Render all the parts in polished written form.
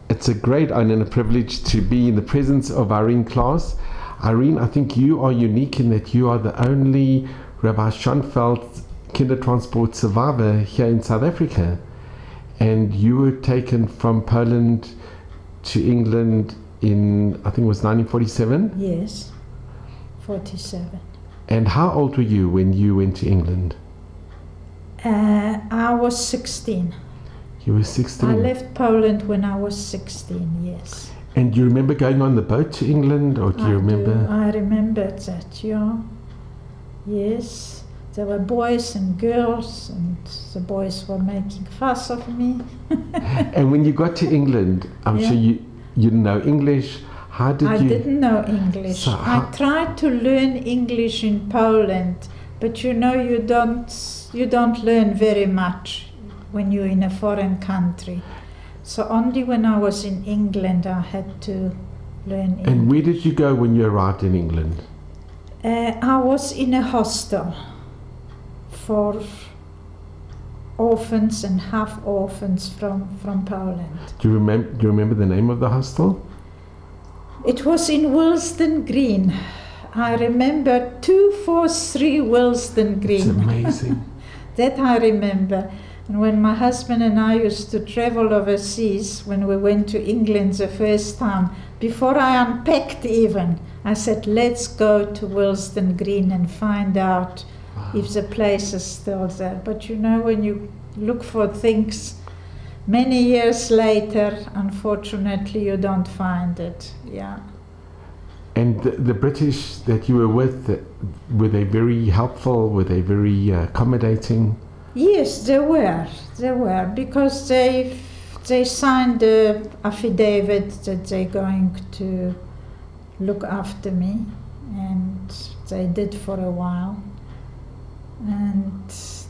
It's a great honor and a privilege to be in the presence of Irene Klass. Irene, I think you are unique in that you are the only Rabbi Schonfeld Kindertransport survivor here in South Africa. And you were taken from Poland to England in, I think it was 1947? Yes, 47. And how old were you when you went to England? I was 16. You were 16? I left Poland when I was 16, yes. And do you remember going on the boat to England, or do you remember? I remember that, yeah. Yes, there were boys and girls, and the boys were making fuss of me. And when you got to England, I'm sure you didn't know English. How did I didn't know English. So I tried to learn English in Poland, but you know you don't learn very much when you're in a foreign country. So only when I was in England I had to learn English. And where did you go when you arrived in England? I was in a hostel for orphans and half orphans from Poland. Do you remember the name of the hostel? It was in Willesden Green. I remember 243 Willesden Green. It's amazing. That I remember. And when my husband and I used to travel overseas, when we went to England the first time, before I unpacked even, I said, let's go to Willesden Green and find out if the place is still there. But you know, when you look for things many years later, unfortunately, you don't find it. Yeah. And the British that you were with, were they very helpful? Were they very accommodating? Yes, they were, because they signed the affidavit that they're going to look after me, and they did for a while. And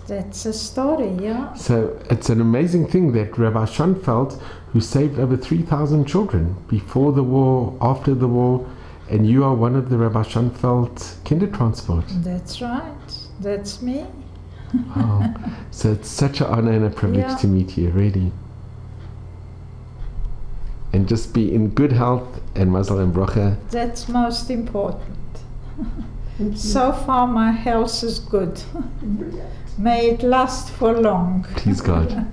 that's a story, yeah. So it's an amazing thing that Rabbi Schonfeld, who saved over 3,000 children before the war, after the war, and you are one of the Rabbi Schonfeld Kindertransport. That's right. That's me. Wow. So it's such an honor and a privilege to meet you, really. And just be in good health and mazal and bracha. That's most important. So far my health is good. May it last for long. Please God.